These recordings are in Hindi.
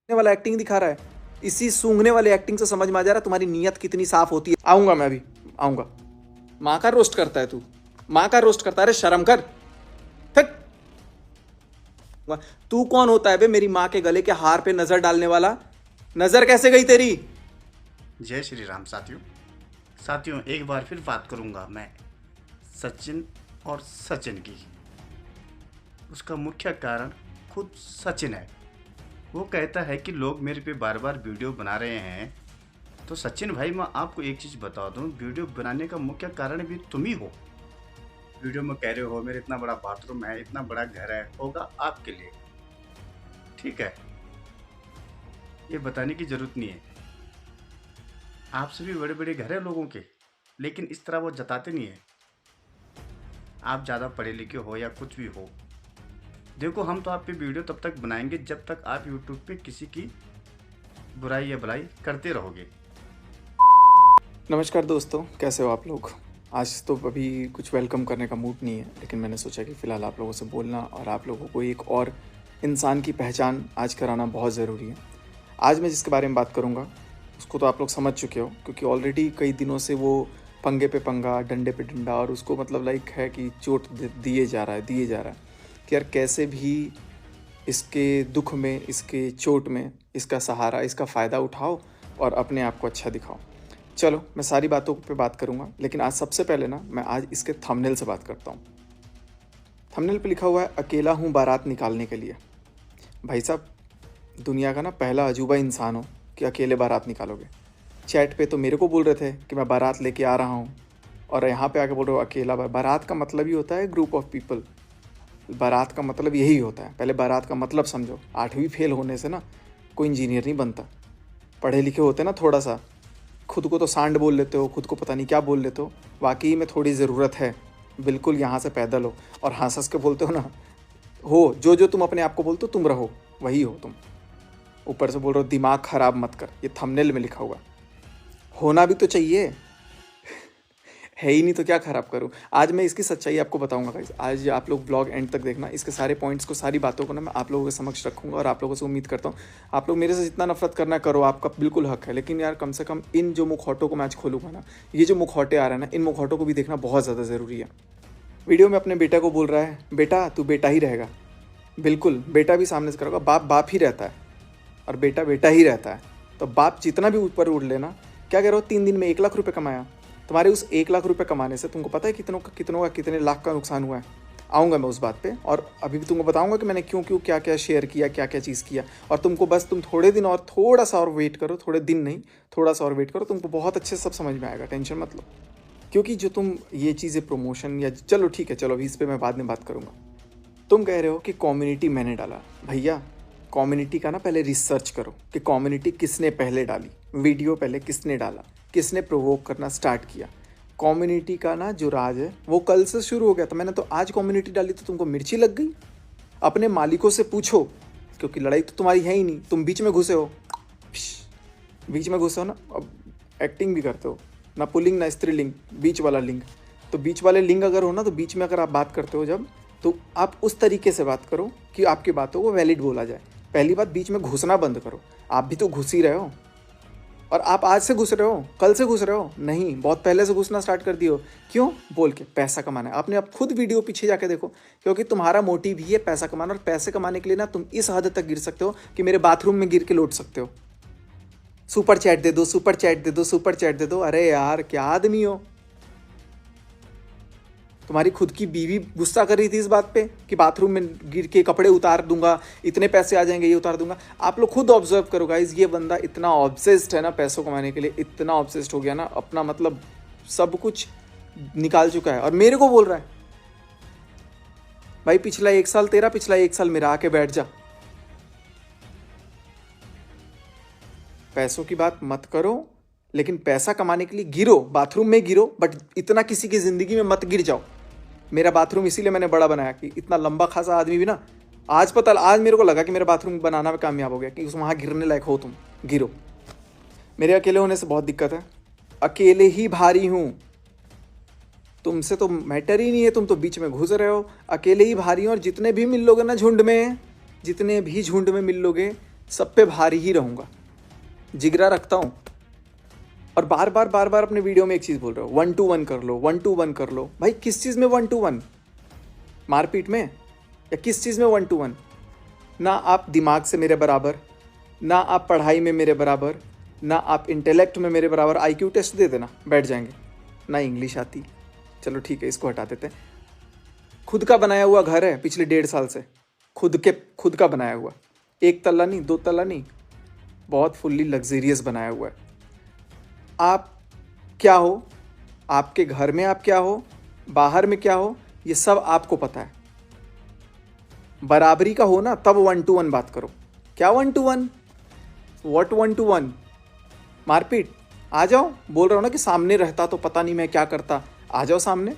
वाला एक्टिंग दिखा रहा है। इसी सूंघने वाले एक्टिंग से समझ में आ जा रहा है तुम्हारी नीयत कितनी साफ होती है। आऊंगा मैं अभी, आऊंगा। माँ का रोस्ट करता है तू, माँ का रोस्ट करता है। अरे शर्म कर। फेक। तू कौन होता है बे मेरी माँ के गले के हार पे नजर डालने वाला? नजर कैसे गई तेरी? जय श्री राम साथियों, एक बार फिर बात करूंगा मैं सचिन और सचिन की। उसका मुख्य कारण खुद सचिन है। वो कहता है कि लोग मेरे पे बार बार वीडियो बना रहे हैं। तो सचिन भाई, मैं आपको एक चीज़ बता दूं, वीडियो बनाने का मुख्य कारण भी तुम ही हो। वीडियो में कह रहे हो मेरे इतना बड़ा बाथरूम है, इतना बड़ा घर है, होगा आपके लिए, ठीक है, ये बताने की ज़रूरत नहीं है। आपसे भी बड़े बड़े घर है लोगों के, लेकिन इस तरह वो जताते नहीं है। आप ज़्यादा पढ़े लिखे हो या कुछ भी हो, देखो हम तो आप पे वीडियो तब तक बनाएंगे जब तक आप यूट्यूब पे किसी की बुराई या भलाई करते रहोगे। नमस्कार दोस्तों, कैसे हो आप लोग? आज तो अभी कुछ वेलकम करने का मूड नहीं है, लेकिन मैंने सोचा कि फ़िलहाल आप लोगों से बोलना और आप लोगों को एक और इंसान की पहचान आज कराना बहुत ज़रूरी है। आज मैं जिसके बारे में बात करूँगा उसको तो आप लोग समझ चुके हो, क्योंकि ऑलरेडी कई दिनों से वो पंगे पे पंगा, डंडे पे डंडा, और उसको मतलब लाइक है कि चोट दिए जा रहा है कि यार कैसे भी इसके दुख में, इसके चोट में इसका सहारा, इसका फ़ायदा उठाओ और अपने आप को अच्छा दिखाओ। चलो मैं सारी बातों पे बात करूँगा, लेकिन आज सबसे पहले ना मैं आज इसके थंबनेल से बात करता हूँ। थंबनेल पे लिखा हुआ है अकेला हूँ बारात निकालने के लिए। भाई साहब, दुनिया का ना पहला अजूबा इंसान हो कि अकेले बारात निकालोगे। चैट पे तो मेरे को बोल रहे थे कि मैं बारात लेके आ रहा हूँ, और यहाँ पे आके बोल रहे हो अकेला। बारात का मतलब ही होता है ग्रुप ऑफ पीपल। बारात का मतलब यही होता है। पहले बारात का मतलब समझो। 8वीं फेल होने से ना कोई इंजीनियर नहीं बनता। पढ़े लिखे होते ना थोड़ा सा, खुद को तो सांड बोल लेते हो, खुद को पता नहीं क्या बोल लेते हो। वाकई में थोड़ी ज़रूरत है, बिल्कुल यहाँ से पैदल हो और हंस हंस के बोलते हो ना, हो जो तुम अपने आप को बोलते हो तुम रहो, वही हो तुम। ऊपर से बोल रहे हो दिमाग ख़राब मत कर, ये थंबनेल में लिखा हुआ। होना भी तो चाहिए, है ही नहीं तो क्या ख़राब करूँ। आज मैं इसकी सच्चाई आपको बताऊंगा गाइस। आज आप लोग ब्लॉग एंड तक देखना। इसके सारे पॉइंट्स को, सारी बातों को ना मैं आप लोगों के समक्ष रखूंगा, और आप लोगों से उम्मीद करता हूँ आप लोग मेरे से जितना नफरत करना करो, आपका बिल्कुल हक है। लेकिन यार कम से कम इन जो मुखौटों को मैं आज खोलूँगा ना, ये जो मुखौटे आ रहे हैं ना, इन मुखौटों को भी देखना बहुत ज़्यादा ज़रूरी है। वीडियो में अपने बेटा को बोल रहा है, बेटा तू बेटा ही रहेगा। बिल्कुल, बेटा भी सामने से करोगा, बाप बाप ही रहता है और बेटा बेटा ही रहता है। तो बाप जितना भी ऊपर उड़ लेना, क्या कह रहे हो, 3 दिन में 1 लाख रुपये कमाया। तुम्हारे उस 1 लाख रुपये कमाने से तुमको पता है कितने लाख का नुकसान हुआ है। आऊँगा मैं उस बात पे, और अभी भी तुमको बताऊँगा कि मैंने क्यों क्या क्या शेयर किया, क्या क्या चीज़ किया। और तुम थोड़े दिन और थोड़ा सा और वेट करो, थोड़े दिन नहीं, थोड़ा सा और वेट करो, तुमको बहुत अच्छे से सब समझ में आएगा, टेंशन मत लो। क्योंकि जो तुम ये चीज़ें प्रमोशन या, चलो ठीक है, चलो अभी इस पर मैं बाद में बात करूँगा। तुम कह रहे हो कि कम्युनिटी मैंने डाला। भैया, कम्युनिटी का ना पहले रिसर्च करो कि कम्युनिटी किसने पहले डाली, वीडियो पहले किसने डाला, किसने प्रोवोक करना स्टार्ट किया। कम्युनिटी का ना जो राज है वो कल से शुरू हो गया था। मैंने तो आज कम्युनिटी डाली तो तुमको मिर्ची लग गई। अपने मालिकों से पूछो, क्योंकि लड़ाई तो तुम्हारी है ही नहीं, तुम बीच में घुसे हो। बीच में घुसे हो ना, अब एक्टिंग भी करते हो ना, पुल्लिंग ना स्त्रीलिंग, बीच वाला लिंग। तो बीच वाले लिंग अगर हो ना, तो बीच में अगर आप बात करते हो जब, तो आप उस तरीके से बात करो कि आपकी बातों को वैलिड बोला जाए। पहली बात, बीच में घुसना बंद करो। आप भी तो घुस ही रहे हो, और आप आज से घुस रहे हो, कल से घुस रहे हो नहीं, बहुत पहले से घुसना स्टार्ट कर दिए हो। क्यों? बोल के पैसा कमाना है। आपने अब खुद वीडियो पीछे जाके देखो, क्योंकि तुम्हारा मोटिव ही है पैसा कमाना, और पैसे कमाने के लिए ना तुम इस हद तक गिर सकते हो कि मेरे बाथरूम में गिर के लौट सकते हो। सुपर चैट दे दो, सुपर चैट दे दो, सुपर चैट दे दो। अरे यार क्या आदमी हो। तुम्हारी खुद की बीवी गुस्सा कर रही थी इस बात पे कि बाथरूम में गिर के कपड़े उतार दूंगा, इतने पैसे आ जाएंगे, ये उतार दूंगा। आप लोग खुद ऑब्जर्व करो गाइस, ये बंदा इतना ऑब्सेस्ड है ना पैसों कमाने के लिए, इतना ऑब्सेस्ड हो गया ना, अपना मतलब सब कुछ निकाल चुका है, और मेरे को बोल रहा है भाई पिछला 1 साल तेरा, पिछला 1 साल मेरा, आके बैठ जा। पैसों की बात मत करो, लेकिन पैसा कमाने के लिए गिरो, बाथरूम में गिरो, बट इतना किसी की जिंदगी में मत गिर जाओ। मेरा बाथरूम इसीलिए मैंने बड़ा बनाया कि इतना लंबा खासा आदमी भी ना, आज मेरे को लगा कि मेरा बाथरूम बनाना में कामयाब हो गया कि उस वहाँ गिरने लायक हो तुम, गिरो। मेरे अकेले होने से बहुत दिक्कत है, अकेले ही भारी हूँ। तुमसे तो मैटर ही नहीं है, तुम तो बीच में घुस रहे हो। अकेले ही भारी हूँ, और जितने भी मिल लोगे ना झुंड में, जितने भी झुंड में मिल लोगे, सब पे भारी ही रहूँगा, जिगरा रखता हूँ। और बार बार अपने वीडियो में एक चीज़ बोल रहा हूँ, 1-to-1 कर लो, 1-to-1 कर लो। भाई किस चीज़ में 1-to-1? मारपीट में या किस चीज़ में 1-to-1? ना आप दिमाग से मेरे बराबर, ना आप पढ़ाई में मेरे बराबर, ना आप इंटेलेक्ट में मेरे बराबर। IQ टेस्ट दे देना, बैठ जाएंगे। ना इंग्लिश आती, चलो ठीक है, इसको हटा देते हैं। खुद का बनाया हुआ घर है पिछले 1.5 साल से, खुद का बनाया हुआ, 1 तल्ला नहीं, 2 तल्ला नहीं, बहुत फुल्ली लग्जरियस बनाया हुआ है। आप क्या हो, आपके घर में आप क्या हो, बाहर में क्या हो, ये सब आपको पता है। बराबरी का हो ना, तब 1-to-1 बात करो। क्या 1-to-1? What 1-to-1? मारपीट? आ जाओ, बोल रहा हूं ना कि सामने रहता तो पता नहीं मैं क्या करता। आ जाओ सामने,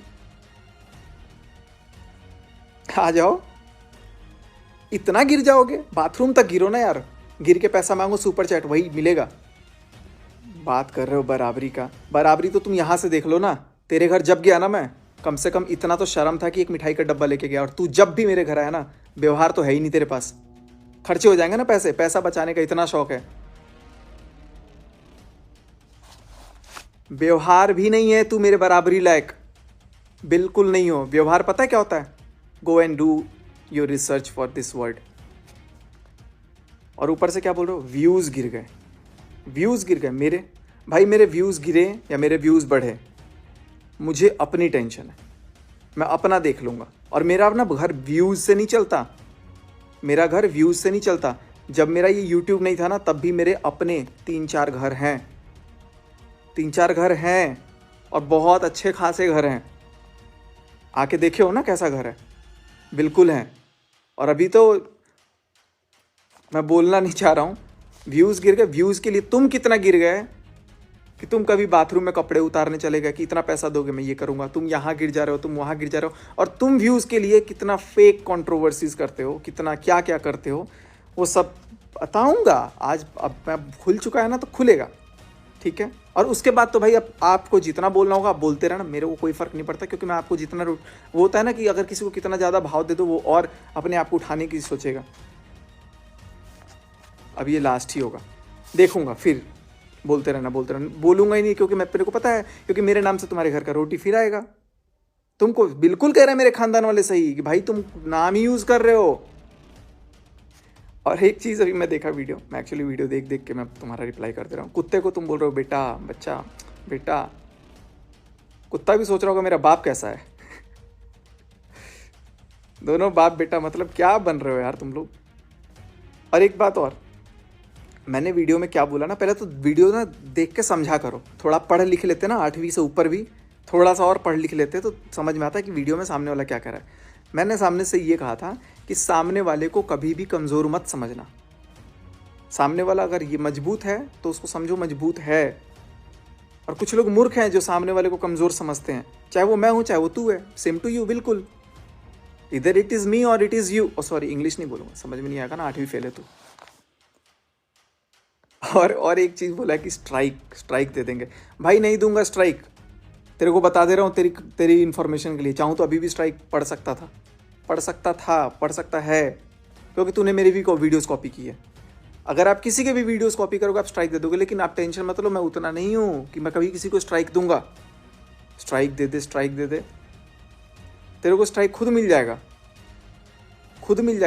आ जाओ। इतना गिर जाओगे? बाथरूम तक गिरो ना यार, गिर के पैसा मांगो, सुपर चैट वही मिलेगा। बात कर रहे हो बराबरी का? बराबरी तो तुम यहां से देख लो ना। तेरे घर जब गया ना मैं, कम से कम इतना तो शर्म था कि एक मिठाई का डब्बा लेके गया। और तू जब भी मेरे घर आया ना, व्यवहार तो है ही नहीं तेरे पास। खर्चे हो जाएंगे ना पैसे, पैसा बचाने का इतना शौक है, व्यवहार भी नहीं है तू मेरे बराबरी लायक, बिल्कुल नहीं हो। व्यवहार पता है क्या होता है? Go and do your research for this word. और ऊपर से क्या बोल रहे हो? व्यूज गिर गए, व्यूज गिर गए मेरे। भाई मेरे व्यूज गिरे या मेरे व्यूज बढ़े, मुझे अपनी टेंशन है, मैं अपना देख लूंगा। और मेरा अपना घर व्यूज से नहीं चलता, मेरा घर व्यूज से नहीं चलता। जब मेरा ये YouTube नहीं था ना, तब भी मेरे अपने 3-4 घर हैं, 3-4 घर हैं, और बहुत अच्छे खासे घर हैं। आके देखे हो ना कैसा घर है, बिल्कुल है। और अभी तो मैं बोलना नहीं चाह रहा हूँ, व्यूज़ गिर गए। व्यूज़ के लिए तुम कितना गिर गए कि तुम कभी बाथरूम में कपड़े उतारने चले गए कि इतना पैसा दोगे मैं ये करूँगा, तुम यहाँ गिर जा रहे हो, तुम वहाँ गिर जा रहे हो। और तुम व्यूज़ के लिए कितना फेक कंट्रोवर्सीज करते हो, कितना क्या क्या करते हो, वो सब बताऊँगा आज। अब मैं खुल चुका है ना, तो खुलेगा, ठीक है। और उसके बाद तो भाई अब आपको जितना बोलना होगा आप बोलते रहना, मेरे को कोई फ़र्क नहीं पड़ता। क्योंकि मैं आपको जितना वो होता है ना कि अगर किसी को कितना ज़्यादा भाव दे दो, वो और अपने आप को उठाने की सोचेगा। अब ये लास्ट ही होगा, देखूंगा, फिर बोलते रहना, बोलूंगा ही नहीं। क्योंकि मेरे को पता है, क्योंकि मेरे नाम से तुम्हारे घर का रोटी फिर आएगा। तुमको बिल्कुल कह रहे हैं मेरे खानदान वाले सही कि भाई तुम नाम ही यूज़ कर रहे हो। और एक चीज़ अभी मैं देखा वीडियो, मैं एक्चुअली वीडियो देख देख के मैं तुम्हारा रिप्लाई कर दे रहा हूँ। कुत्ते को तुम बोल रहे हो बेटा, बच्चा, बेटा। कुत्ता भी सोच रहा होगा मेरा बाप कैसा है। दोनों बाप बेटा, मतलब क्या बन रहे हो यार तुम लोग। और एक बात और, मैंने वीडियो में क्या बोला ना, पहले तो वीडियो ना देख के समझा करो। थोड़ा पढ़ लिख लेते ना, 8वीं से ऊपर भी थोड़ा सा और पढ़ लिख लेते तो समझ में आता है कि वीडियो में सामने वाला क्या कह रहा है। मैंने सामने से ये कहा था कि सामने वाले को कभी भी कमज़ोर मत समझना। सामने वाला अगर ये मजबूत है तो उसको समझो मजबूत है। और कुछ लोग मूर्ख हैं जो सामने वाले को कमज़ोर समझते हैं, चाहे वो मैं हूँ चाहे वो तू है, सेम टू यू, बिल्कुल। इधर इट इज़ मी और it is you. Sorry, English नहीं बोलूँगा, समझ में नहीं आएगा ना, 8वीं फेल है तू। और एक चीज़ बोला कि स्ट्राइक दे देंगे। भाई नहीं दूंगा स्ट्राइक, तेरे को बता दे रहा हूँ, तेरी इन्फॉर्मेशन के लिए। चाहूँ तो अभी भी स्ट्राइक पढ़ सकता है, क्योंकि तूने मेरी भी वीडियोस कॉपी की है। अगर आप किसी के भी वीडियोस कॉपी करोगे आप स्ट्राइक दे दोगे, लेकिन आप टेंशन मत लो, मैं उतना नहीं हूँ कि मैं कभी किसी को स्ट्राइक दूंगा। स्ट्राइक दे दे, तेरे को स्ट्राइक खुद मिल जाएगा।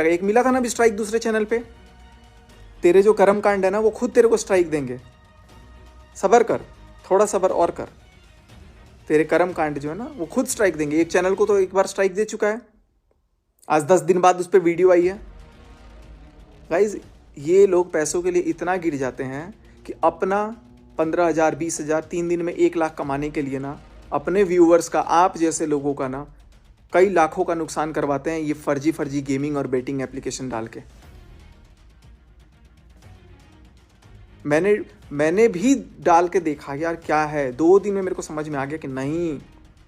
एक मिला था ना अभी स्ट्राइक दूसरे चैनल पे, तेरे जो कर्म कांड है ना वो खुद तेरे को स्ट्राइक देंगे। सब्र कर, थोड़ा सब्र और कर, तेरे कर्म कांड जो है ना वो खुद स्ट्राइक देंगे। एक चैनल को तो एक बार स्ट्राइक दे चुका है, आज 10 दिन बाद उस पर वीडियो आई है। गाइज, ये लोग पैसों के लिए इतना गिर जाते हैं कि अपना 15,000 20,000 3 दिन में 1 लाख कमाने के लिए ना अपने व्यूअर्स का, आप जैसे लोगों का ना कई लाखों का नुकसान करवाते हैं ये फर्जी गेमिंग और बेटिंग एप्लीकेशन डाल के। मैंने भी डाल के देखा यार क्या है, 2 दिन में मेरे को समझ में आ गया कि नहीं,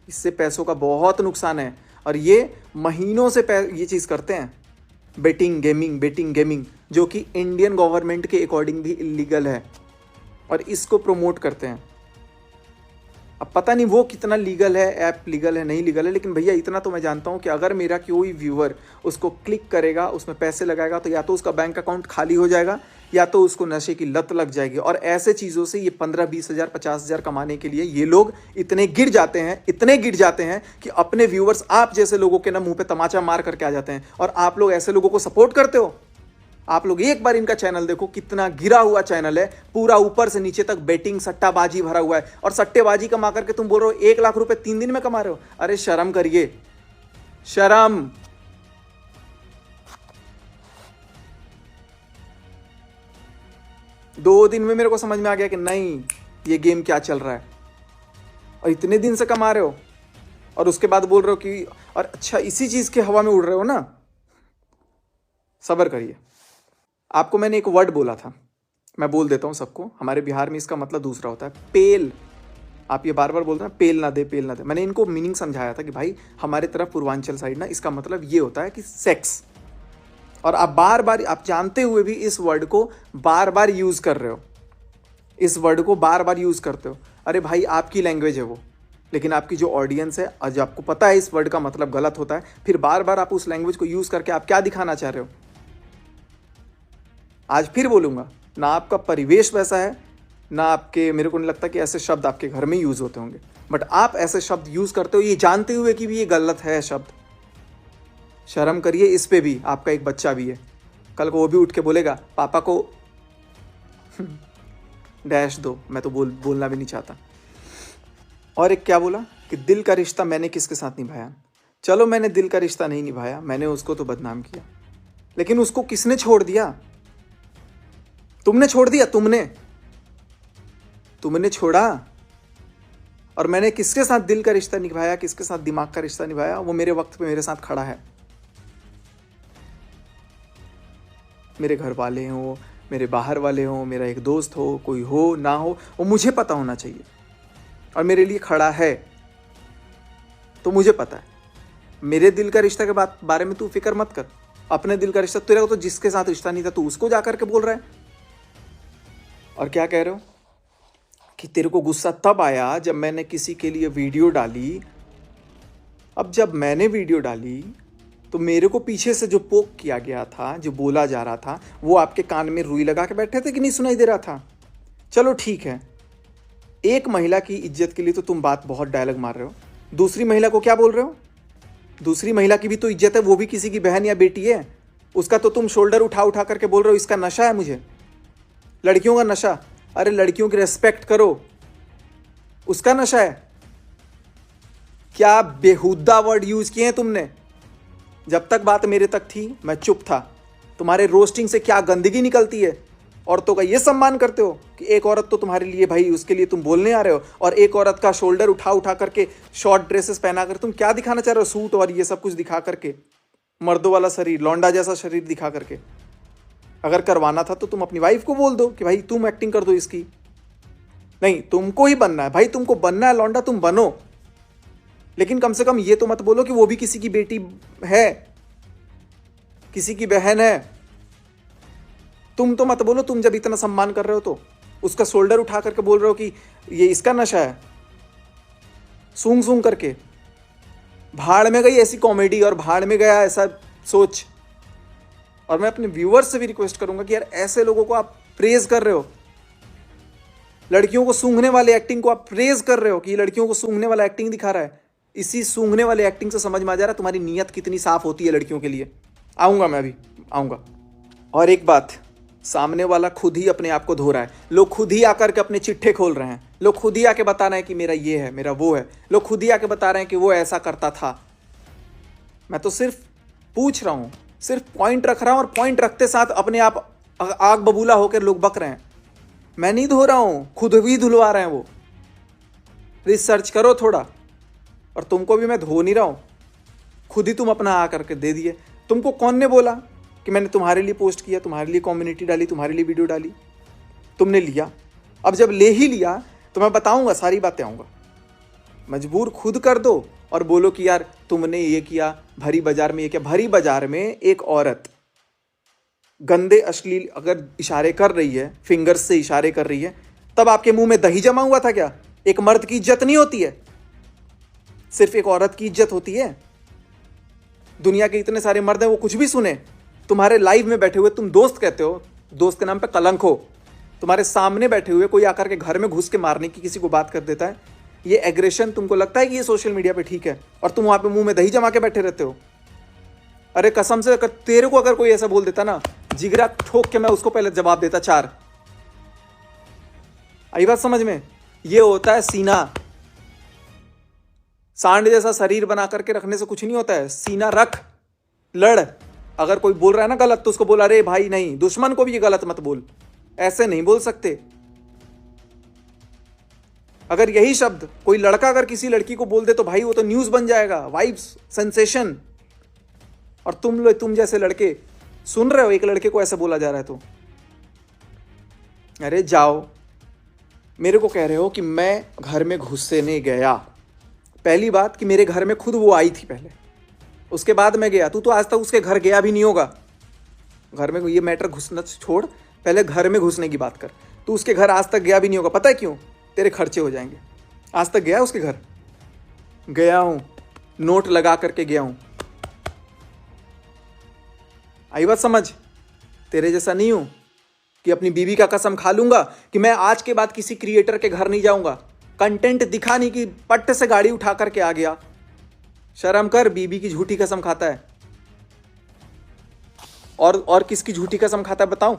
इससे पैसों का बहुत नुकसान है। और ये महीनों से ये चीज़ करते हैं, बेटिंग गेमिंग, जो कि इंडियन गवर्नमेंट के अकॉर्डिंग भी इलीगल है, और इसको प्रमोट करते हैं। अब पता नहीं वो कितना लीगल है, ऐप लीगल है नहीं लीगल है, लेकिन भैया इतना तो मैं जानता हूँ कि अगर मेरा कोई व्यूअर उसको क्लिक करेगा, उसमें पैसे लगाएगा, तो या तो उसका बैंक अकाउंट खाली हो जाएगा, या तो उसको नशे की लत लग जाएगी। और ऐसे चीज़ों से ये 15-20 हज़ार 50 हज़ार कमाने के लिए ये लोग इतने गिर जाते हैं कि अपने व्यूअर्स आप जैसे लोगों के ना मुंह पे तमाचा मार करके आ जाते हैं। और आप लोग ऐसे लोगों को सपोर्ट करते हो। आप लोग एक बार इनका चैनल देखो, कितना गिरा हुआ चैनल है, पूरा ऊपर से नीचे तक बेटिंग सट्टाबाजी भरा हुआ है। और सट्टेबाजी कमा करके तुम बोल रहे हो 1 लाख रुपए 3 दिन में कमा रहे हो। अरे शर्म करिए, शर्म। दो दिन में मेरे को समझ में आ गया कि नहीं, ये गेम क्या चल रहा है। और इतने दिन से कमा रहे हो और उसके बाद बोल रहे हो कि और अच्छा इसी चीज के हवा में उड़ रहे हो ना। सब्र करिए। आपको मैंने एक वर्ड बोला था, मैं बोल देता हूं सबको। हमारे बिहार में इसका मतलब दूसरा होता है, पेल। आप ये बार बार बोलते हैं पेल ना दे, पेल ना दे। मैंने इनको मीनिंग समझाया था कि भाई हमारे तरफ पूर्वांचल साइड ना इसका मतलब ये होता है कि सेक्स। और आप बार बार, आप जानते हुए भी इस वर्ड को बार बार यूज कर रहे हो, इस वर्ड को बार बार यूज करते हो। अरे भाई आपकी लैंग्वेज है वो, लेकिन आपकी जो ऑडियंस है, आज आपको पता है इस वर्ड का मतलब गलत होता है, फिर बार बार आप उस लैंग्वेज को यूज करके आप क्या दिखाना चाह रहे हो। आज फिर बोलूंगा, ना आपका परिवेश वैसा है, ना आपके, मेरे को नहीं लगता कि ऐसे शब्द आपके घर में यूज होते होंगे, बट आप ऐसे शब्द यूज करते हो ये जानते हुए कि भी ये गलत है शब्द। शर्म करिए इस पे भी। आपका एक बच्चा भी है, कल को वो भी उठ के बोलेगा पापा को डैश दो। मैं तो बोलना भी नहीं चाहता। और एक क्या बोला कि दिल का रिश्ता मैंने किसके साथ निभाया। चलो मैंने दिल का रिश्ता नहीं निभाया, मैंने उसको तो बदनाम किया, लेकिन उसको किसने छोड़ दिया? तुमने छोड़ दिया, तुमने छोड़ा। और मैंने किसके साथ दिल का रिश्ता निभाया, किसके साथ दिमाग का रिश्ता निभाया, वो मेरे वक्त पे मेरे साथ खड़ा है। मेरे घर वाले हो, मेरे बाहर वाले हो, मेरा एक दोस्त हो, कोई हो ना हो, वो मुझे पता होना चाहिए। और मेरे लिए खड़ा है तो मुझे पता है। मेरे दिल का रिश्ता के बारे में तू फिक्र मत कर। अपने दिल का रिश्ता, तेरा तो जिसके साथ रिश्ता नहीं था तू उसको जाकर के बोल रहा है। और क्या कह रहे हो कि तेरे को गुस्सा तब आया जब मैंने किसी के लिए वीडियो डाली। अब जब मैंने वीडियो डाली तो मेरे को पीछे से जो पोक किया गया था, जो बोला जा रहा था, वो आपके कान में रुई लगा के बैठे थे कि नहीं सुनाई दे रहा था? चलो ठीक है, एक महिला की इज्जत के लिए तो तुम बात बहुत डायलॉग मार रहे हो। दूसरी महिला को क्या बोल रहे हो? दूसरी महिला की भी तो इज्जत है, वो भी किसी की बहन या बेटी है। उसका तो तुम शोल्डर उठा उठा करके बोल रहे हो इसका नशा है मुझे, लड़कियों का नशा। अरे लड़कियों की रेस्पेक्ट करो, उसका नशा है। क्या बेहुदा वर्ड यूज किए हैं तुमने। जब तक बात मेरे तक थी मैं चुप था। तुम्हारे रोस्टिंग से क्या गंदगी निकलती है। औरतों का ये सम्मान करते हो कि एक औरत तो तुम्हारे लिए भाई, उसके लिए तुम बोलने आ रहे हो, और एक औरत का शोल्डर उठा उठा करके शॉर्ट ड्रेसेस पहना कर तुम क्या दिखाना चाह रहे हो? सूट और ये सब कुछ दिखा करके, मर्दों वाला शरीर, लौंडा जैसा शरीर दिखा करके। अगर करवाना था तो तुम अपनी वाइफ को बोल दो कि भाई तुम एक्टिंग कर दो इसकी। नहीं, तुमको ही बनना है भाई, तुमको बनना है लौंडा, तुम बनो। लेकिन कम से कम ये तो मत बोलो कि वो भी किसी की बेटी है, किसी की बहन है। तुम तो मत बोलो। तुम जब इतना सम्मान कर रहे हो तो उसका शोल्डर उठा करके बोल रहे हो कि ये इसका नशा है, सूंघ सूंघ करके। भाड़ में गई ऐसी कॉमेडी और भाड़ में गया ऐसा सोच। और मैं अपने व्यूअर्स से भी रिक्वेस्ट करूंगा कि यार ऐसे लोगों को आप प्रेज कर रहे हो, लड़कियों को सूंघने वाले एक्टिंग को आप प्रेज कर रहे हो कि ये लड़कियों को सूंघने वाला एक्टिंग दिखा रहा है। इसी सूंघने वाले एक्टिंग से समझ में आ जा रहा है तुम्हारी नीयत कितनी साफ होती है लड़कियों के लिए। आऊंगा, मैं अभी आऊंगा। और एक बात, सामने वाला खुद ही अपने आप को धो रहा है। लोग खुद ही आकर के अपने चिट्ठे खोल रहे हैं। लोग खुद ही आके बता रहे हैं कि मेरा ये है, मेरा वो है। लोग खुद ही आके बता रहे हैं कि वो ऐसा करता था। मैं तो सिर्फ पूछ रहा हूं, सिर्फ पॉइंट रख रहा हूं, और पॉइंट रखते साथ अपने आप आग बबूला होकर लोग बक रहे हैं। मैं नहीं धो रहा हूं, खुद भी धुलवा रहे हैं वो। रिसर्च करो थोड़ा। और तुमको भी मैं धो नहीं रहा हूं, खुद ही तुम अपना आ करके दे दिए। तुमको कौन ने बोला कि मैंने तुम्हारे लिए पोस्ट किया, तुम्हारे लिए कम्युनिटी डाली, तुम्हारे लिए वीडियो डाली? तुमने लिया। अब जब ले ही लिया तो मैं बताऊंगा, सारी बातें आऊंगा। मजबूर खुद कर दो और बोलो कि यार तुमने ये किया, भरी बाजार में ये किया। भरी बाजार में एक औरत गंदे अश्लील अगर इशारे कर रही है, फिंगर्स से इशारे कर रही है, तब आपके मुंह में दही जमा हुआ था क्या? एक मर्द की इज्जत नहीं होती है, सिर्फ एक औरत की इज्जत होती है। दुनिया के इतने सारे मर्द हैं, वो कुछ भी सुने। तुम्हारे लाइव में बैठे हुए तुम दोस्त कहते हो, दोस्त के नाम पे कलंक हो, तुम्हारे सामने बैठे हुए कोई आकर के घर में घुस के मारने की किसी को बात कर देता है, ये एग्रेशन तुमको लगता है कि ये सोशल मीडिया पे ठीक है और तुम वहां पे मुंह में दही जमा के बैठे रहते हो? अरे कसम से, अगर तेरे को अगर कोई ऐसा बोल देता ना, जिगरा ठोक के मैं उसको पहले जवाब देता 4। आई बात समझ में? ये होता है सीना। सांड जैसा शरीर बना करके रखने से कुछ नहीं होता है। सीना रख, लड़। अगर कोई बोल रहा है ना गलत तो उसको बोल, अरे भाई नहीं, दुश्मन को भी ये गलत मत बोल, ऐसे नहीं बोल सकते। अगर यही शब्द कोई लड़का अगर किसी लड़की को बोल दे तो भाई वो तो न्यूज बन जाएगा, वाइब्स, सेंसेशन। और तुम जैसे लड़के सुन रहे हो एक लड़के को ऐसा बोला जा रहा है तो अरे जाओ। मेरे को कह रहे हो कि मैं घर में घुसने नहीं गया। पहली बात कि मेरे घर में खुद वो आई थी पहले, उसके बाद मैं गया। तू तो आज तक उसके घर गया भी नहीं होगा। घर में ये मैटर घुसना छोड़, पहले घर में घुसने की बात कर। तू उसके घर आज तक गया भी नहीं होगा। पता है क्यों? तेरे खर्चे हो जाएंगे। आज तक गया उसके घर? गया हूं, नोट लगा करके गया हूं। आई बात समझ? तेरे जैसा नहीं हूं कि अपनी बीवी का कसम खा लूंगा कि मैं आज के बाद किसी क्रिएटर के घर नहीं जाऊंगा। कंटेंट दिखा नहीं कि पट्ट से गाड़ी उठा करके आ गया। शर्म कर, बीबी की झूठी कसम खाता है। और किसकी झूठी कसम खाता है बताऊं?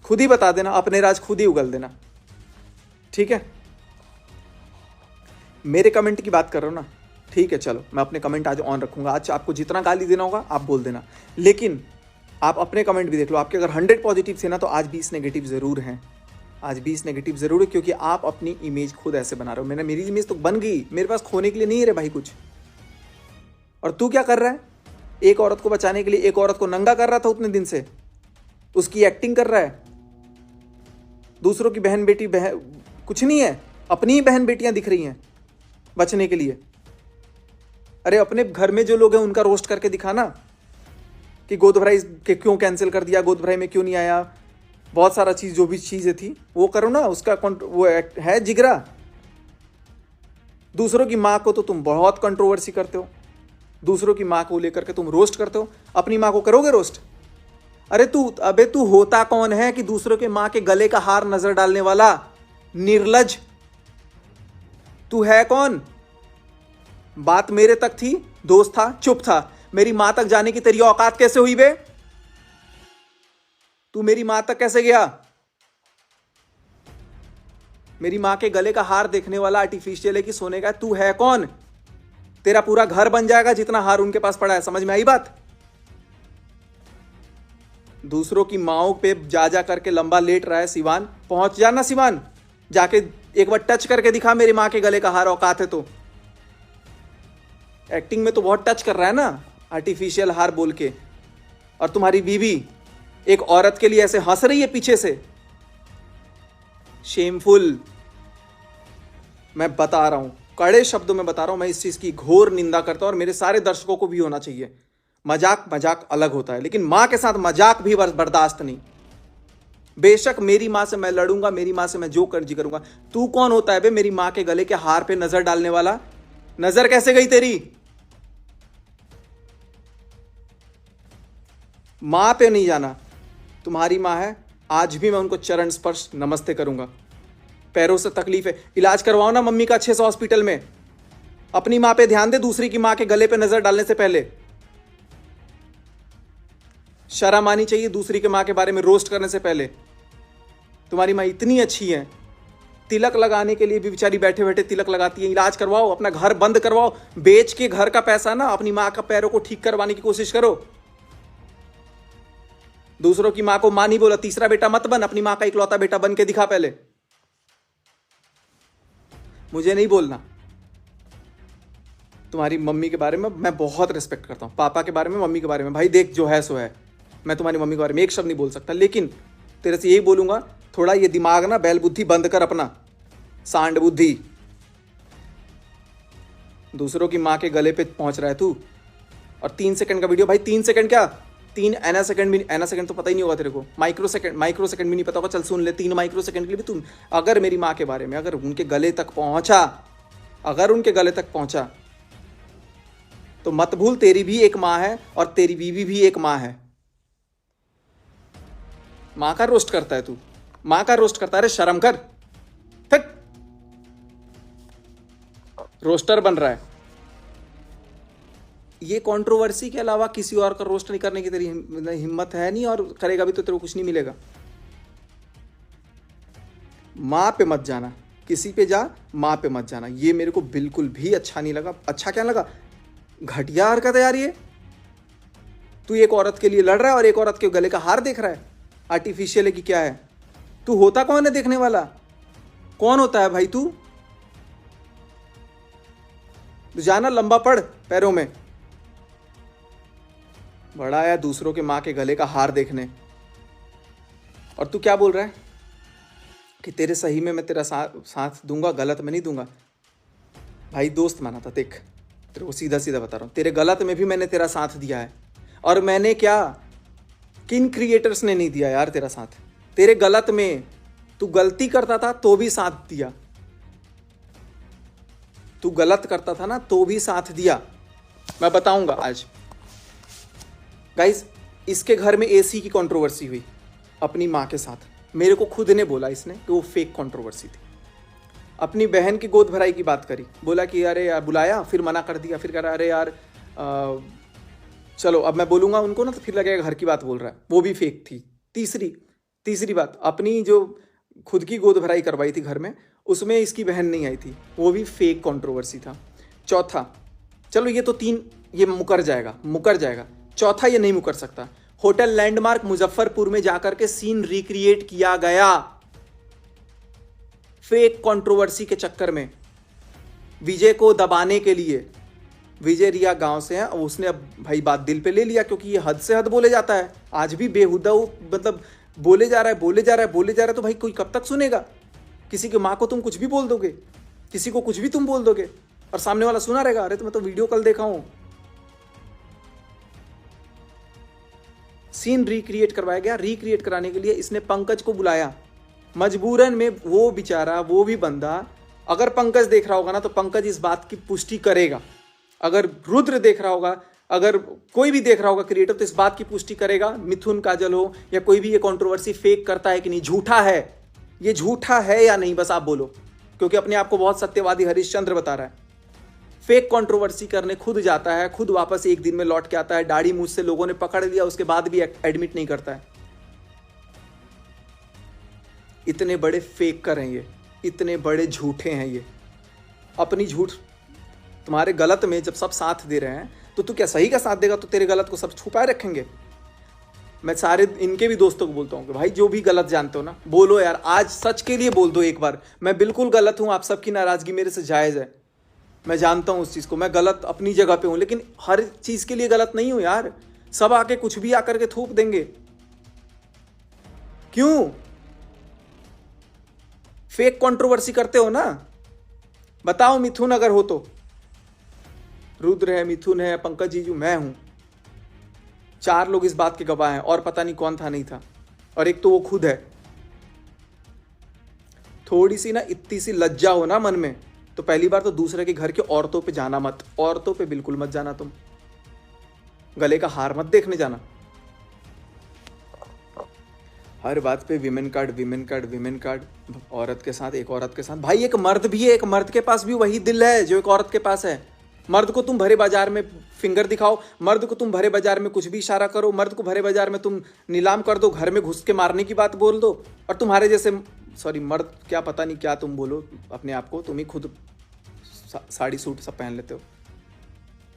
खुद ही बता देना, अपने राज खुद ही उगल देना, ठीक है? मेरे कमेंट की बात कर रहा हूं ना, ठीक है, चलो मैं अपने कमेंट आज ऑन रखूंगा। आज आपको जितना गाली देना होगा आप बोल देना, लेकिन आप अपने कमेंट भी देख लो। आपके अगर 100 पॉजिटिव थे ना तो आज 20 नेगेटिव जरूर हैं। आज 20 नेगेटिव जरूर है, क्योंकि आप अपनी इमेज खुद ऐसे बना रहे हो। मेरी इमेज तो बन गई, मेरे पास खोने के लिए नहीं है रे भाई कुछ। और तू क्या कर रहा है? एक औरत को बचाने के लिए एक औरत को नंगा कर रहा था उतने दिन से, उसकी एक्टिंग कर रहा है। दूसरों की बहन बेटी कुछ नहीं है, अपनी ही बहन बेटियां दिख रही हैं बचने के लिए। अरे अपने घर में जो लोग हैं उनका रोस्ट करके दिखाना कि गोद भराई के क्यों कैंसिल कर दिया, गोद भराई में क्यों नहीं आया, बहुत सारा चीज, जो भी चीजें थी वो करो ना। उसका वो है जिगरा। दूसरों की मां को तो तुम बहुत कंट्रोवर्सी करते हो, दूसरों की मां को लेकर के तुम रोस्ट करते हो, अपनी मां को करोगे रोस्ट? अरे तू होता कौन है कि दूसरों के मां के गले का हार नजर डालने वाला निर्लज? तू है कौन? बात मेरे तक थी, दोस्त था, चुप था। मेरी मां तक जाने की तेरी औकात कैसे हुई बे? तू मेरी मां तक कैसे गया? मेरी मां के गले का हार देखने वाला आर्टिफिशियल है कि सोने का? तू है कौन? तेरा पूरा घर बन जाएगा जितना हार उनके पास पड़ा है। समझ में आई बात? दूसरों की माओं पे जा करके लंबा लेट रहा है सिवान। पहुंच जाना सिवान, जाके एक बार टच करके दिखा मेरी मां के गले का हार, औकात है तो। एक्टिंग में तो बहुत टच कर रहा है ना, आर्टिफिशियल हार बोल के। और तुम्हारी बीवी एक औरत के लिए ऐसे हंस रही है पीछे से। शेमफुल। मैं बता रहा हूं, कड़े शब्दों में बता रहा हूं, मैं इस चीज की घोर निंदा करता हूं और मेरे सारे दर्शकों को भी होना चाहिए। मजाक अलग होता है, लेकिन मां के साथ मजाक भी बर्दाश्त नहीं। बेशक मेरी मां से मैं लड़ूंगा, मेरी मां से मैं जो कर्जी करूंगा। तू कौन होता है बे मेरी मां के गले के हार पे नजर डालने वाला? नजर कैसे गई तेरी? मां पे नहीं जाना। तुम्हारी मां है, आज भी मैं उनको चरण स्पर्श नमस्ते करूंगा। पैरों से तकलीफ है, इलाज करवाओ ना मम्मी का अच्छे से हॉस्पिटल में। अपनी मां पे ध्यान दे, दूसरी की मां के गले पे नजर डालने से पहले। शर्म आनी चाहिए दूसरी के मां के बारे में रोस्ट करने से पहले। तुम्हारी मां इतनी अच्छी है, तिलक लगाने के लिए भी बेचारी बैठे बैठे तिलक लगाती है। इलाज करवाओ, अपना घर बंद करवाओ, बेच के घर का पैसा ना अपनी मां का पैरों को ठीक करवाने की कोशिश करो। दूसरों की मां को मां नहीं बोला, तीसरा बेटा मत बन, अपनी मां का इकलौता बेटा बन के दिखा पहले। मुझे नहीं बोलना। तुम्हारी मम्मी के बारे में मैं बहुत रिस्पेक्ट करता हूं, पापा के बारे में, मम्मी के बारे में। भाई देख, जो है सो है। मैं तुम्हारी मम्मी के बारे में एक शब्द नहीं बोल सकता, लेकिन तेरे से यही बोलूंगा, थोड़ा ये दिमाग ना, बैल बुद्धि बंद कर अपना, सांड बुद्धि। दूसरों की मां के गले पे पहुंच रहा है तू। और 3 सेकंड का वीडियो, भाई 3 सेकंड क्या, 3 एना सेकंड भी, एना सेकंड तो पता ही नहीं होगा तेरे को, माइक्रो सेकंड भी नहीं पता होगा। चल सुन ले, 3 माइक्रो सेकंड के लिए भी तुम अगर मेरी मां के बारे में, अगर उनके गले तक पहुंचा, तो मत भूल तेरी भी एक मां है और तेरी बीवी भी एक मां है। माँ का रोस्ट करता है तू, माँ का रोस्ट करता है। अरे शर्म कर, थक, रोस्टर बन रहा है। ये कंट्रोवर्सी के अलावा किसी और का रोस्ट नहीं करने की तेरी हिम्मत है नहीं, और करेगा भी तो तेरे को कुछ नहीं मिलेगा। माँ पे मत जाना, किसी पे जा, माँ पे मत जाना। ये मेरे को बिल्कुल भी अच्छा नहीं लगा। अच्छा क्या लगा, घटिया हरकत है यार ये। तू एक औरत के लिए लड़ रहा है और एक औरत के गले का हार देख रहा है। आर्टिफिशियल है कि क्या है? तू होता कौन है देखने वाला? कौन होता है भाई तू? जाना लंबा पड़ पैरों में, बड़ा आया दूसरों के माँ के गले का हार देखने। और तू क्या बोल रहा है कि तेरे सही में मैं तेरा साथ दूंगा, गलत में नहीं दूंगा। भाई दोस्त माना था, देख तेरे को सीधा सीधा बता रहा हूँ, तेरे गलत में भी मैंने तेरा साथ दिया है। और मैंने क्या, किन क्रिएटर्स ने नहीं दिया यार तेरा साथ? तेरे गलत में तू गलती करता था तो भी साथ दिया, तू गलत करता था ना तो भी साथ दिया। मैं बताऊंगा आज। गाइस, इसके घर में एसी की कंट्रोवर्सी हुई अपनी माँ के साथ। मेरे को खुद ने बोला इसने कि वो फेक कंट्रोवर्सी थी। अपनी बहन की गोद भराई की बात करी, बोला कि अरे यार बुलाया, फिर मना कर दिया, फिर कह रहा अरे यार चलो अब मैं बोलूँगा उनको ना तो फिर लगेगा घर की बात बोल रहा है, वो भी फेक थी। तीसरी बात, अपनी जो खुद की गोद भराई करवाई थी घर में, उसमें इसकी बहन नहीं आई थी, वो भी फेक कंट्रोवर्सी था। चौथा, चलो ये तो तीन, ये मुकर जाएगा। चौथा ये नहीं मुकर सकता। होटल लैंडमार्क मुजफ्फरपुर में जाकर के सीन रिक्रिएट किया गया फेक कंट्रोवर्सी के चक्कर में, विजय को दबाने के लिए। विजय रिया गांव से है, उसने अब भाई बात दिल पे ले लिया, क्योंकि ये हद से हद बोले जाता है। आज भी बेहुदा मतलब बोले जा रहा है, तो भाई कोई कब तक सुनेगा? किसी की माँ को तुम कुछ भी बोल दोगे, किसी को कुछ भी तुम बोल दोगे, और सामने वाला सुना रहेगा, अरे तो मैं तो वीडियो कल देखा हूं। सीन रिक्रिएट करवाया गया। रिक्रिएट कराने के लिए इसने पंकज को बुलाया मजबूरन में। वो बेचारा, वो भी बंदा, अगर पंकज देख रहा होगा ना तो पंकज इस बात की पुष्टि करेगा। अगर रुद्र देख रहा होगा, अगर कोई भी देख रहा होगा क्रिएटर, तो इस बात की पुष्टि करेगा, मिथुन काजल हो या कोई भी, ये कंट्रोवर्सी फेक करता है कि नहीं, झूठा है, ये झूठा है या नहीं, बस आप बोलो, क्योंकि अपने आप को बहुत सत्यवादी हरिश्चंद्र बता रहा है। फेक कंट्रोवर्सी करने खुद जाता है, खुद वापस एक दिन में लौट के आता है। दाढ़ी मूंछ से लोगों ने पकड़ लिया, उसके बाद भी एडमिट नहीं करता है। इतने बड़े फेक कर हैं ये, इतने बड़े झूठे हैं ये। अपनी झूठ, तुम्हारे गलत में जब सब साथ दे रहे हैं तो तू क्या सही का साथ देगा? तो तेरे गलत को सब छुपाए रखेंगे। मैं सारे इनके भी दोस्तों को बोलता हूँ कि भाई जो भी गलत जानते हो ना, बोलो यार, आज सच के लिए बोल दो एक बार, मैं बिल्कुल गलत हूँ, आप सबकी नाराजगी मेरे से जायज़ है, मैं जानता हूँ उस चीज़ को, मैं गलत अपनी जगह पे हूँ, लेकिन हर चीज़ के लिए गलत नहीं हूँ यार। सब आके कुछ भी आकर के थोप देंगे, क्यों? फेक कंट्रोवर्सी करते हो ना? बताओ मिथुन अगर हो तो, रुद्र है, मिथुन है, पंकज जीजू, मैं हूं, 4 लोग इस बात के गवाह हैं, और पता नहीं कौन था नहीं था, और एक तो वो खुद है। थोड़ी सी ना इतनी सी लज्जा हो ना मन में, तो पहली बार तो दूसरे के घर के औरतों पे जाना मत, औरतों पे बिल्कुल मत जाना तुम, गले का हार मत देखने जाना। हर बात पे विमेन कार्ड, औरत के साथ, एक औरत के साथ। भाई एक मर्द भी है, एक मर्द के पास भी वही दिल है जो एक औरत के पास है। मर्द को तुम भरे बाजार में फिंगर दिखाओ, मर्द को तुम भरे बाजार में कुछ भी इशारा करो, मर्द को भरे बाजार में तुम नीलाम कर दो, घर में घुस के मारने की बात बोल दो, और तुम्हारे जैसे मर्द क्या पता नहीं क्या तुम बोलो अपने आप को, तुम ही खुद साड़ी सूट सब पहन लेते हो।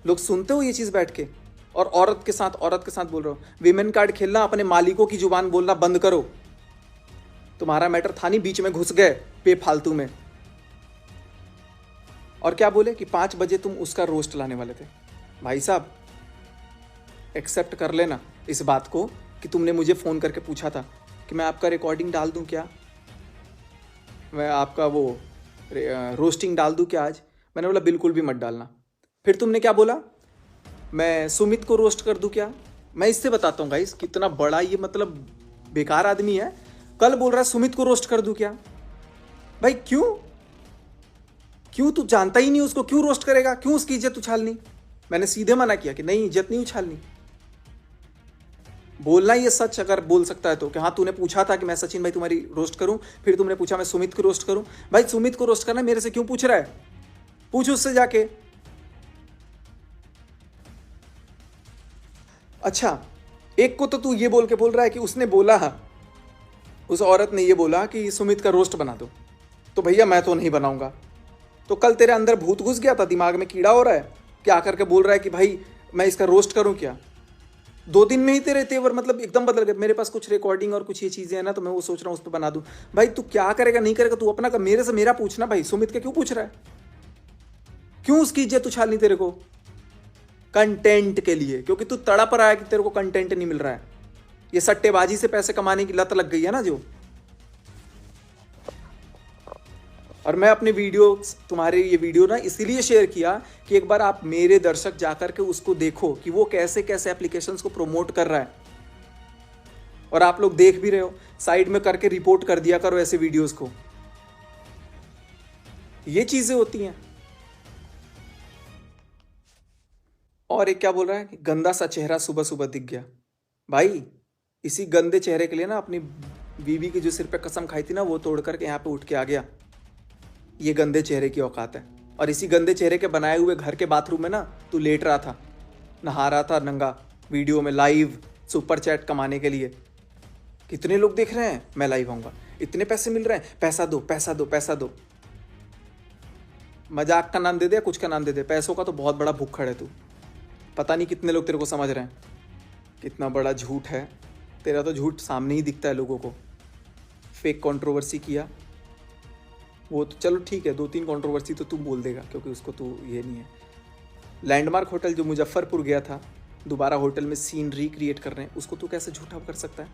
लोग सुनते हो ये चीज़ बैठ के, और औरत के साथ बोल रहे हो। विमेन कार्ड खेलना, अपने मालिकों की जुबान बोलना बंद करो। तुम्हारा मैटर था नहीं, बीच में घुस गए बेफालतू में। और क्या बोले कि 5 बजे तुम उसका रोस्ट लाने वाले थे। भाई साहब, एक्सेप्ट कर लेना इस बात को कि तुमने मुझे फ़ोन करके पूछा था कि मैं आपका रिकॉर्डिंग डाल दूं क्या, मैं आपका वो रोस्टिंग डाल दूं क्या आज। मैंने बोला बिल्कुल भी मत डालना। फिर तुमने क्या बोला, मैं सुमित को रोस्ट कर दूं क्या। मैं इससे बताता हूँ गाइस कितना बड़ा ये मतलब बेकार आदमी है। कल बोल रहा है सुमित को रोस्ट कर दूं क्या। भाई क्यों तू जानता ही नहीं उसको, क्यों रोस्ट करेगा, क्यों उसकी इज्जत उछालनी। मैंने सीधे मना किया कि नहीं, इज्जत नहीं उछालनी। बोलना ये सच अगर बोल सकता है तो, कि हाँ तूने पूछा था कि मैं सचिन भाई तुम्हारी रोस्ट करूं, फिर तुमने पूछा मैं सुमित को रोस्ट करूं। भाई सुमित को रोस्ट करना मेरे से क्यों पूछ रहा है? पूछ उससे जाके। अच्छा, एक को तो तू ये बोल के बोल रहा है कि उसने बोला, उस औरत ने ये बोला कि सुमित का रोस्ट बना दो, तो भैया मैं तो नहीं बनाऊंगा। तो कल तेरे अंदर भूत घुस गया था, दिमाग में कीड़ा हो रहा है, क्या करके बोल रहा है कि भाई मैं इसका रोस्ट करूं क्या? 2 दिन में ही तेरे तेवर मतलब एकदम बदल गए। मेरे पास कुछ रिकॉर्डिंग और कुछ ये चीजें हैं ना, तो मैं वो सोच रहा हूँ उस पर बना दूं। भाई तू क्या करेगा नहीं करेगा तू अपना कर, मेरे से मेरा पूछना भाई। सुमित का क्यों पूछ रहा है? क्यों उसकी इज्जत उछालनी तेरे को? कंटेंट के लिए, क्योंकि तू तड़प रहा है कि तेरे को कंटेंट नहीं मिल रहा है। ये सट्टेबाजी से पैसे कमाने की लत लग गई है ना जो। और मैं अपने वीडियो, तुम्हारे ये वीडियो ना इसीलिए शेयर किया कि एक बार आप मेरे दर्शक जाकर के उसको देखो कि वो कैसे कैसे एप्लीकेशंस को प्रमोट कर रहा है। और आप लोग देख भी रहे हो, साइड में करके रिपोर्ट कर दिया करो ऐसे वीडियोस को। ये चीजें होती हैं। और एक क्या बोल रहा है कि गंदा सा चेहरा सुबह सुबह दिख गया। भाई इसी गंदे चेहरे के लिए ना अपनी बीवी की जो सिर पे कसम खाई थी ना, वो तोड़ करके यहाँ पे उठ के आ गया। ये गंदे चेहरे की औकात है। और इसी गंदे चेहरे के बनाए हुए घर के बाथरूम में ना तू लेट रहा था, नहा रहा था नंगा, वीडियो में लाइव, सुपर चैट कमाने के लिए। कितने लोग देख रहे हैं, मैं लाइव आऊंगा, इतने पैसे मिल रहे हैं, पैसा दो पैसा दो पैसा दो। मजाक का नाम दे दे, कुछ का नाम दे दे, पैसों का तो बहुत बड़ा भुक्खड़ है तू। पता नहीं कितने लोग तेरे को समझ रहे हैं। कितना बड़ा झूठ है तेरा, तो झूठ सामने ही दिखता है लोगों को। फेक कंट्रोवर्सी किया, वो तो चलो ठीक है, 2-3 कंट्रोवर्सी तो तू बोल देगा क्योंकि उसको तू ये नहीं है। लैंडमार्क होटल जो मुजफ्फरपुर गया था दोबारा होटल में सीन रिक्रिएट कर रहे हैं, उसको तू कैसे झूठा कर सकता है?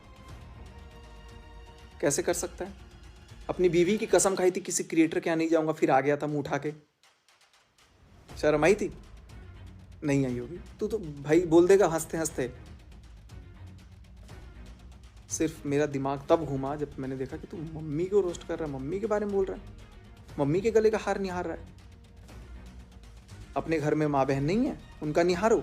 कैसे कर सकता है? अपनी बीवी की कसम खाई थी किसी क्रिएटर के यहाँ नहीं जाऊंगा, फिर आ गया था मुंह उठा के। शर्म आई थी? नहीं आई होगी। तू तो भाई बोल देगा हंसते हंसते। सिर्फ मेरा दिमाग तब घूमा जब मैंने देखा कि तू मम्मी को रोस्ट कर रहा है, मम्मी के बारे में बोल रहा है, मम्मी के गले का हार निहार रहा है। अपने घर में माँ बहन नहीं है, उनका निहारो।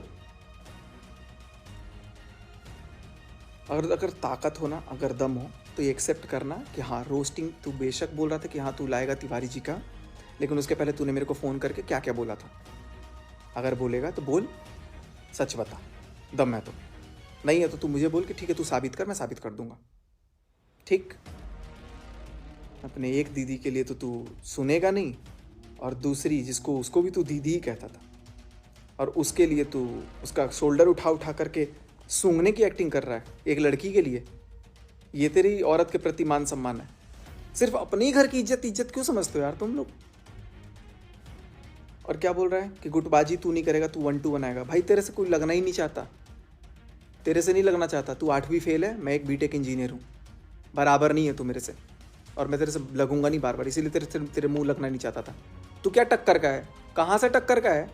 अगर ताकत हो ना, अगर दम हो, तो ये एक्सेप्ट करना कि हाँ रोस्टिंग तू बेशक बोल रहा था कि हाँ तू लाएगा तिवारी जी का, लेकिन उसके पहले तूने मेरे को फ़ोन करके क्या क्या बोला था। अगर बोलेगा तो बोल, सच बता, दम है तो। नहीं है तो तू मुझे बोल कि ठीक है तू साबित कर, मैं साबित कर दूंगा। ठीक, अपने एक दीदी के लिए तो तू सुनेगा नहीं, और दूसरी जिसको उसको भी तू दीदी ही कहता था, और उसके लिए तू उसका शोल्डर उठा उठा करके सूंघने की एक्टिंग कर रहा है एक लड़की के लिए। ये तेरी औरत के प्रति मान सम्मान है? सिर्फ अपने ही घर की इज्जत क्यों समझते हो यार तुम लोग? और क्या बोल रहा है कि गुटबाजी तू नहीं करेगा, तू 1-2 बनाएगा। भाई तेरे से कोई लगना ही नहीं चाहता, तेरे से नहीं लगना चाहता। तू 8वीं फेल है, मैं एक बीटेक इंजीनियर हूँ, बराबर नहीं है तू मेरे से, और मैं तेरे से लगूंगा नहीं बार बार, इसीलिए तेरे मुंह लगना नहीं चाहता था। तू क्या टक्कर का है? कहाँ से टक्कर का है?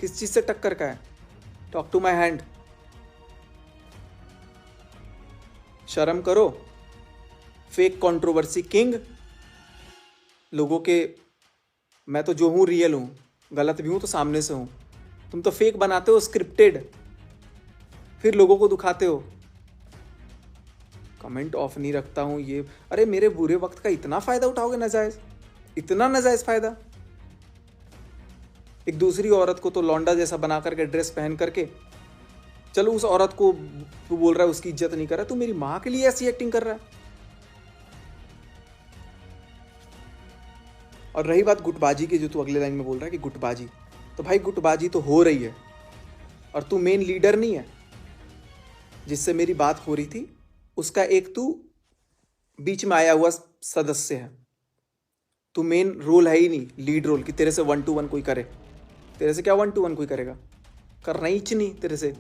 किस चीज़ से टक्कर का है? Talk to my hand. शर्म करो। Fake controversy king. लोगों के, मैं तो जो हूँ रियल हूँ, गलत भी हूँ तो सामने से हूँ। तुम तो फेक बनाते हो, स्क्रिप्टेड, फिर लोगों को दुखाते हो। कमेंट ऑफ नहीं रखता हूँ ये। अरे मेरे बुरे वक्त का इतना फ़ायदा उठाओगे नाजायज़, इतना नाजायज़ फ़ायदा। एक दूसरी औरत को तो लौंडा जैसा बना करके ड्रेस पहन करके, चलो उस औरत को तू बोल रहा है उसकी इज्जत नहीं कर रहा, तू मेरी माँ के लिए ऐसी एक्टिंग कर रहा है। और रही बात गुटबाजी की, जो तू अगले लाइन में बोल रहा है कि गुटबाजी, तो भाई गुटबाजी तो हो रही है, और तू मेन लीडर नहीं है। जिससे मेरी बात हो रही थी उसका एक तू बीच में आया हुआ सदस्य है। तू मेन रोल है ही नहीं, लीड रोल, कि तेरे से 1-2-1 कोई करे। तेरे से क्या 1-2-1 कोई करेगा? करना ही नहीं तेरे से।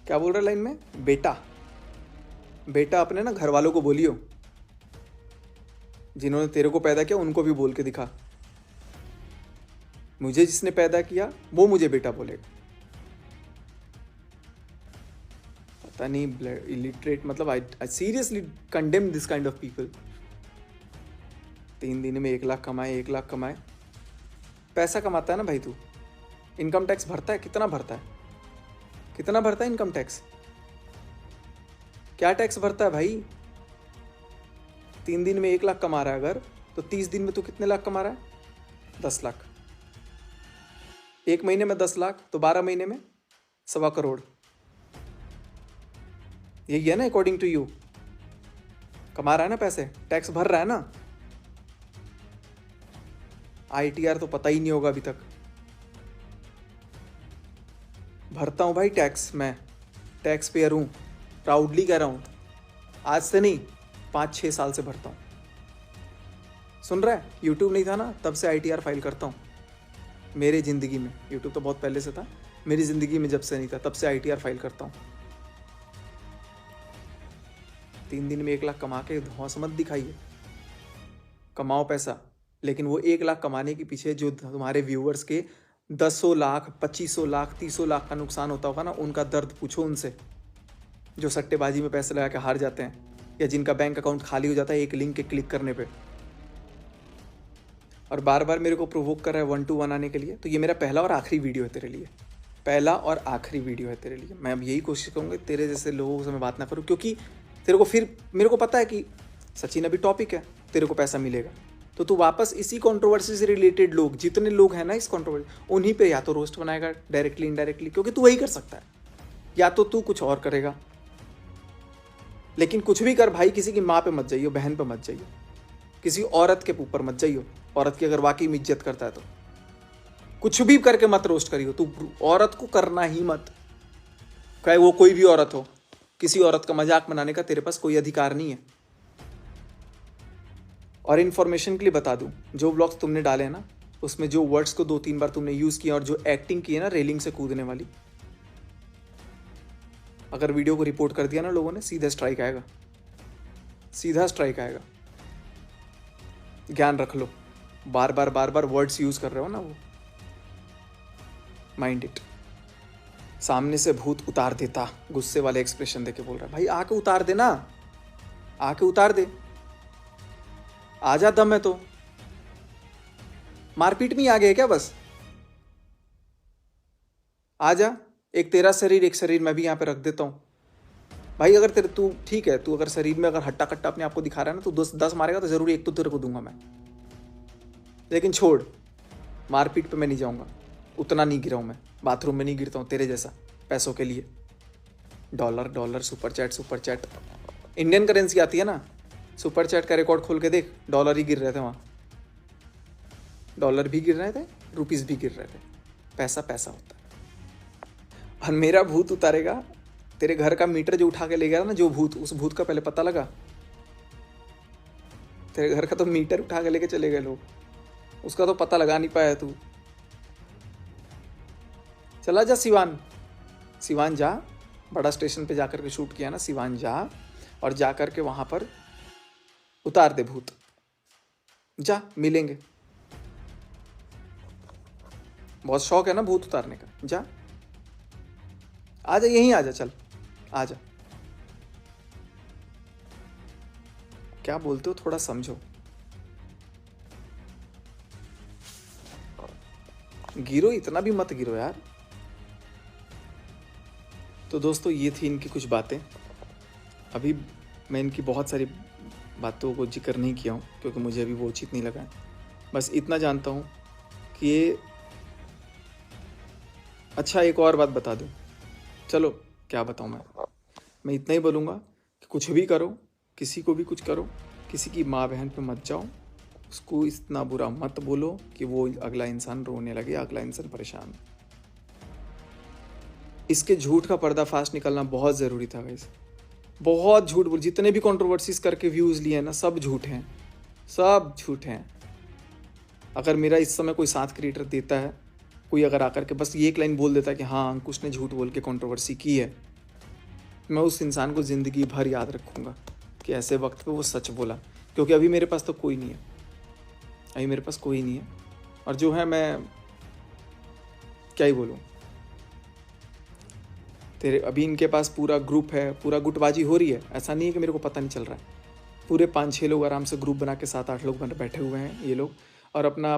क्या बोल रहा है लाइन में? बेटा, बेटा अपने ना घर वालों को बोलियो, जिन्होंने तेरे को पैदा किया उनको भी बोल के दिखा। मुझे जिसने पैदा किया वो मुझे बेटा बोलेगा। पता नहीं, इलिटरेट, मतलब I seriously condemn this kind of people. 3 दिन में 1 लाख कमाए, 1 लाख कमाए। पैसा कमाता है ना भाई तू, इनकम टैक्स भरता है? कितना भरता है? कितना भरता है इनकम टैक्स? क्या टैक्स भरता है भाई? 3 दिन में 1 लाख कमा रहा है अगर, तो 30 दिन में तू कितने लाख कमा रहा है? 10 लाख। 1 महीने में 10 लाख, तो 12 महीने में 1.25 करोड़। यही है ना अकॉर्डिंग टू यू? कमा रहा है ना पैसे, टैक्स भर रहा है ना? ITR तो पता ही नहीं होगा अभी तक। भरता हूं भाई टैक्स, मैं टैक्स पेयर हूं, प्राउडली कह रहा हूं। आज से नहीं, 5-6 साल से भरता हूं। सुन रहा है? यूट्यूब नहीं था ना, तब से ITR फाइल करता हूं। मेरी ज़िंदगी में, यूट्यूब तो बहुत पहले से था, मेरी ज़िंदगी में जब से नहीं था तब से ITR फाइल करता हूं। 3 दिन में 1 लाख कमा के धौंस मत दिखाइए। कमाओ पैसा, लेकिन वो 1 लाख कमाने के पीछे जो तुम्हारे व्यूअर्स के 10 लाख, 25 लाख, 30 लाख का नुकसान होता होगा ना, उनका दर्द पूछो उनसे, जो सट्टेबाजी में पैसे लगा के हार जाते हैं, या जिनका बैंक अकाउंट खाली हो जाता है एक लिंक के क्लिक करने पे, और बार बार मेरे को प्रोवोक कर रहा है 1 to 1 आने के लिए। तो ये मेरा पहला और आखिरी वीडियो है तेरे लिए, पहला और आखिरी वीडियो है तेरे लिए। मैं अब यही कोशिश करूँगा तेरे जैसे लोगों से मैं बात ना करूँ, क्योंकि तेरे को फिर, मेरे को पता है कि सचिन अभी टॉपिक है, तेरे को पैसा मिलेगा, तो तू वापस इसी कंट्रोवर्सी से रिलेटेड लोग, जितने लोग हैं ना इस कंट्रोवर्सी, उन्हीं पे या तो रोस्ट बनाएगा डायरेक्टली इनडायरेक्टली, क्योंकि तू वही कर सकता है, या तो तू कुछ और करेगा। लेकिन कुछ भी कर भाई, किसी की माँ पे मत जाइयो, बहन पे मत जाइयो, किसी औरत के ऊपर मत जाइयो। औरत की अगर वाकई में इज्जत करता है तो कुछ भी करके मत रोस्ट करियो। तू औरत को करना ही मत, चाहे वो कोई भी औरत हो। किसी औरत का मजाक बनाने का तेरे पास कोई अधिकार नहीं है। और इन्फॉर्मेशन के लिए बता दूं, जो व्लॉग्स तुमने डाले हैं ना, उसमें जो वर्ड्स को 2-3 बार तुमने यूज किया और जो एक्टिंग की है ना रेलिंग से कूदने वाली, अगर वीडियो को रिपोर्ट कर दिया ना लोगों ने, सीधा स्ट्राइक आएगा, सीधा स्ट्राइक आएगा। ज्ञान रख लो, बार बार वर्ड्स यूज कर रहे हो ना वो, माइंड इट। सामने से भूत उतार देता, गुस्से वाले एक्सप्रेशन देके बोल रहा है, भाई आके उतार दे ना, आके उतार दे, आजा, दम है तो। मारपीट में ही आ गए क्या बस? आजा, एक तेरा शरीर एक शरीर मैं भी यहाँ पे रख देता हूँ भाई। अगर तेरे, तू ठीक है, तू अगर शरीर में अगर हट्टा कट्टा अपने आप को दिखा रहा है ना, तो 10 मारेगा तो जरूर एक तो तेरे को दूंगा मैं। लेकिन छोड़, मारपीट पे मैं नहीं जाऊंगा, उतना नहीं गिरा हूं मैं, बाथरूम में नहीं गिरता हूं तेरे जैसा पैसों के लिए। Dollar, super chat, Indian currency आती है ना, सुपर चैट का रिकॉर्ड खोल के देख, डॉलर ही गिर रहे थे वहां, डॉलर भी गिर रहे थे, रुपीस भी गिर रहे थे। पैसा पैसा होता है। और मेरा भूत उतारेगा, तेरे घर का मीटर जो उठा के ले गया ना जो भूत, उस भूत का पहले पता लगा। तेरे घर का तो मीटर उठा के लेके चले गए लोग, उसका तो पता लगा नहीं पाया तू। चला जा सिवान जा, बड़ा स्टेशन पे जाकर के शूट किया ना, सिवान जा और जाकर के वहां पर उतार दे भूत। जा, मिलेंगे। बहुत शौक है ना भूत उतारने का, जा, आजा, यहीं आजा, चल आजा। क्या बोलते हो, थोड़ा समझो। गिरो, इतना भी मत गिरो यार। तो दोस्तों, ये थी इनकी कुछ बातें। अभी मैं इनकी बहुत सारी बातों को जिक्र नहीं किया हूँ, क्योंकि मुझे अभी वो उचित नहीं लगा है। बस इतना जानता हूँ कि ये, अच्छा एक और बात बता दूँ, चलो क्या बताऊँ मैं इतना ही बोलूँगा कि कुछ भी करो, किसी को भी कुछ करो, किसी की माँ बहन पे मत जाओ, उसको इतना बुरा मत बोलो कि वो अगला इंसान रोने लगे, अगला इंसान परेशान। इसके झूठ का पर्दाफाश निकलना बहुत ज़रूरी था गाइस। बहुत झूठ बोल, जितने भी कंट्रोवर्सीज करके व्यूज़ लिए हैं ना, सब झूठ हैं, सब झूठ हैं। अगर मेरा इस समय कोई साथ क्रिएटर देता है, कोई अगर आकर के बस ये एक लाइन बोल देता है कि हाँ अंकुश ने झूठ बोल के कंट्रोवर्सी की है, मैं उस इंसान को ज़िंदगी भर याद रखूँगा कि ऐसे वक्त पे वो सच बोला। क्योंकि अभी मेरे पास तो कोई नहीं है, अभी मेरे पास कोई नहीं है, और जो है मैं क्या ही बोलूँ। तेरे अभी इनके पास पूरा ग्रुप है, पूरा गुटबाजी हो रही है, ऐसा नहीं है कि मेरे को पता नहीं चल रहा है। पूरे 5-6 लोग आराम से ग्रुप बना के 7-8 लोग बैठे हुए हैं ये लोग, और अपना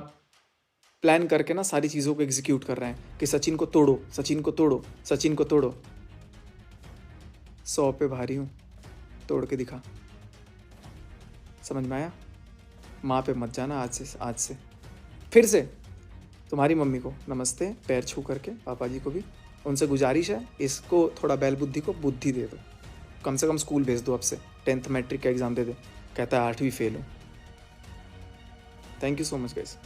प्लान करके ना सारी चीज़ों को एग्जीक्यूट कर रहे हैं कि सचिन को तोड़ो, सचिन को तोड़ो, सचिन को तोड़ो। 100 पे भारी हूँ, तोड़ के दिखा। समझ में आया? माँ पे मत जाना आज से। फिर से तुम्हारी मम्मी को नमस्ते पैर छू करके, पापा जी को भी। उनसे गुजारिश है, इसको थोड़ा बैल बुद्धि को बुद्धि दे दो, कम से कम स्कूल भेज दो अब से। 10th मैट्रिक का एग्ज़ाम दे दे, कहता है 8वीं फेल हूँ। Thank you so much guys.